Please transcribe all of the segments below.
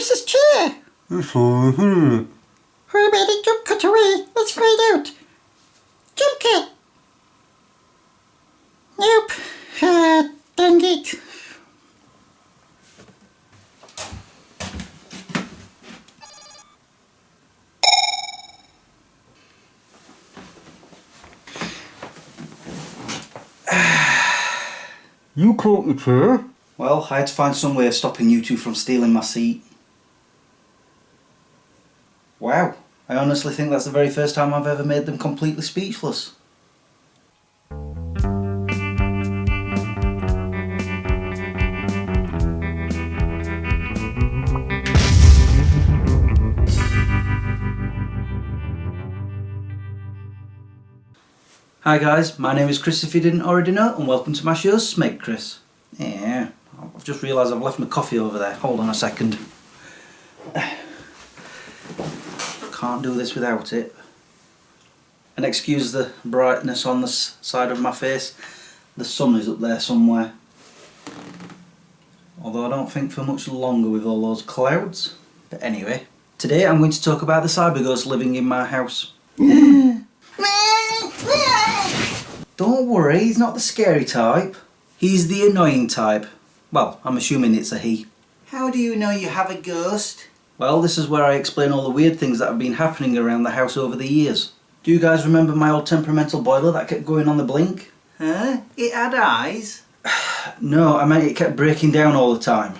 Chris's chair? Who made a jump cut away? Let's find out. Jump cut! Nope. Dang it. You caught your chair? Well, I had to find some way of stopping you two from stealing my seat. Wow, I honestly think that's the very first time I've ever made them completely speechless. Hi guys, my name is Chris if you didn't already know, and welcome to my show, Smeg Chris. Yeah, I've just realised I've left my coffee over there. Hold on a second. Can't do this without it. And excuse the brightness on the side of my face. The sun is up there somewhere. Although I don't think for much longer with all those clouds. But anyway, today I'm going to talk about the cyber ghost living in my house. Don't worry, he's not the scary type. He's the annoying type. Well, I'm assuming it's a he. How do you know you have a ghost? Well, this is where I explain all the weird things that have been happening around the house over the years. Do you guys remember my old temperamental boiler that kept going on the blink? Huh? It had eyes? No, I meant it kept breaking down all the time.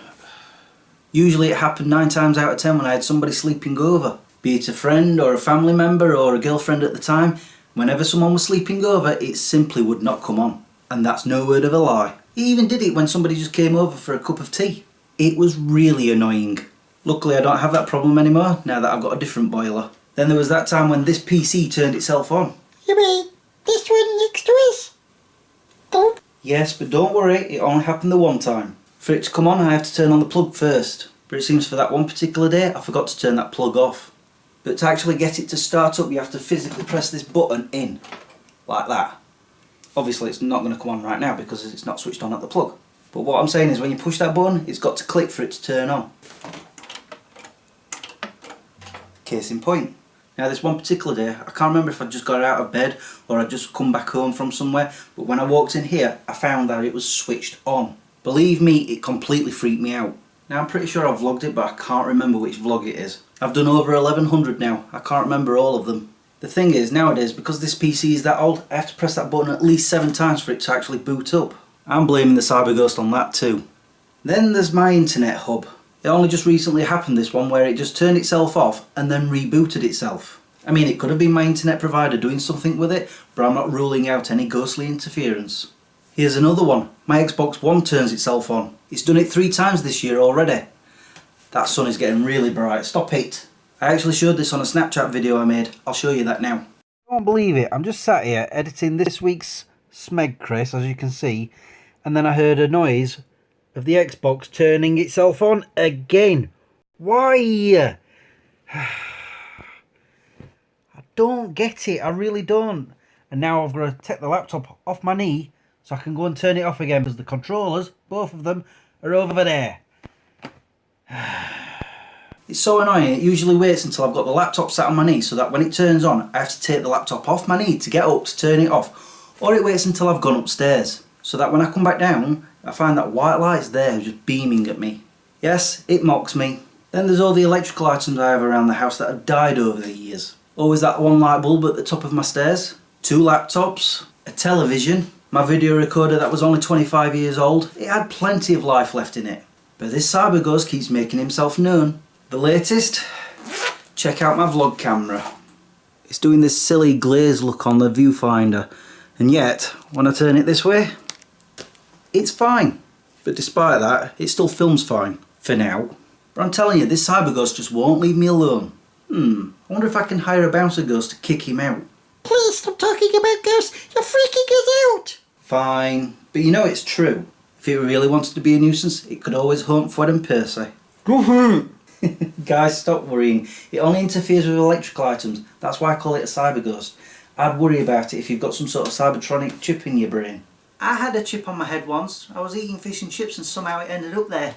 Usually it happened 9 times out of 10 when I had somebody sleeping over. Be it a friend or a family member or a girlfriend at the time. Whenever someone was sleeping over, it simply would not come on. And that's no word of a lie. He even did it when somebody just came over for a cup of tea. It was really annoying. Luckily I don't have that problem anymore, now that I've got a different boiler. Then there was that time when this PC turned itself on. You mean this one next to us? Don't. Yes, but don't worry, it only happened the one time. For it to come on, I have to turn on the plug first. But it seems for that one particular day, I forgot to turn that plug off. But to actually get it to start up, you have to physically press this button in, like that. Obviously it's not going to come on right now because it's not switched on at the plug. But what I'm saying is when you push that button, it's got to click for it to turn on. Case in point. Now this one particular day, I can't remember if I just got out of bed or I'd just come back home from somewhere, but when I walked in here, I found that it was switched on. Believe me, it completely freaked me out. Now I'm pretty sure I've vlogged it, but I can't remember which vlog it is. I've done over 1100 now, I can't remember all of them. The thing is, nowadays, because this PC is that old, I have to press that button at least 7 times for it to actually boot up. I'm blaming the cyber ghost on that too. Then there's my internet hub. It only just recently happened, this one, where it just turned itself off and then rebooted itself. I mean, it could have been my internet provider doing something with it, but I'm not ruling out any ghostly interference. Here's another one. My Xbox One turns itself on. It's done it 3 times this year already. That sun is getting really bright. Stop it. I actually showed this on a Snapchat video I made. I'll show you that now. I won't believe it. I'm just sat here editing this week's Smeg Chris, as you can see, and then I heard a noise of the Xbox turning itself on again. Why? I don't get it. I really don't. And now I've got to take the laptop off my knee so I can go and turn it off again because the controllers, both of them, are over there. It's so annoying. It usually waits until I've got the laptop sat on my knee so that when it turns on, I have to take the laptop off my knee to get up to turn it off. Or it waits until I've gone upstairs so that when I come back down, I find that white light's there just beaming at me. Yes, it mocks me. Then there's all the electrical items I have around the house that have died over the years. Always that one light bulb at the top of my stairs, 2 laptops, a television, my video recorder that was only 25 years old. It had plenty of life left in it. But this cyber ghost keeps making himself known. The latest? Check out my vlog camera. It's doing this silly glaze look on the viewfinder, and yet, when I turn it this way, it's fine. But despite that, it still films fine, for now. But I'm telling you, this cyber ghost just won't leave me alone. I wonder if I can hire a bouncer ghost to kick him out. Please stop talking about ghosts. You're freaking us out. Fine, but you know it's true. If it really wanted to be a nuisance, it could always hunt Fred and Percy. Go ahead. Guys, stop worrying. It only interferes with electrical items. That's why I call it a cyber ghost. I'd worry about it if you've got some sort of cybertronic chip in your brain. I had a chip on my head once. I was eating fish and chips and somehow it ended up there.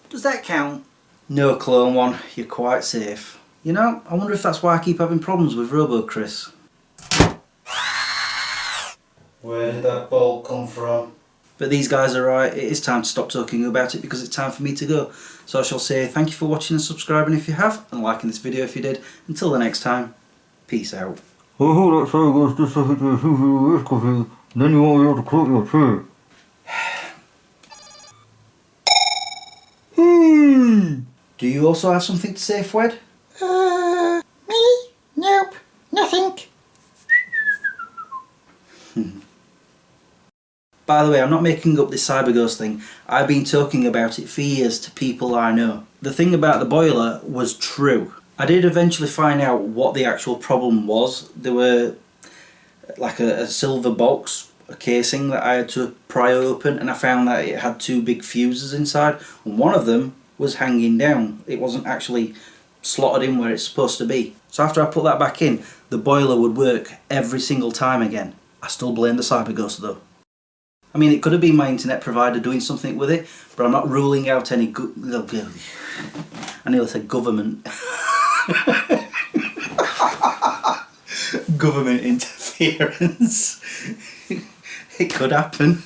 Does that count? No, Clone One, you're quite safe. You know, I wonder if that's why I keep having problems with Robo Chris. Where did that ball come from? But these guys are right, it is time to stop talking about it because it's time for me to go. So I shall say thank you for watching and subscribing if you have, and liking this video if you did. Until the next time, peace out. I hope that say goes just like it does who is coffee, then you won't be able to quote your chair. Do you also have something to say, Fwed? Me? Nope, nothing. By the way, I'm not making up this CyberGhost thing. I've been talking about it for years to people I know. The thing about the boiler was true. I did eventually find out what the actual problem was. There were like a silver box, a casing that I had to pry open, and I found that it had 2 big fuses inside, and one of them was hanging down. It wasn't actually slotted in where it's supposed to be. So after I put that back in, the boiler would work every single time again. I still blame the CyberGhost though. I mean, it could have been my internet provider doing something with it, but I'm not ruling out any I nearly said government. Government interference. It could happen.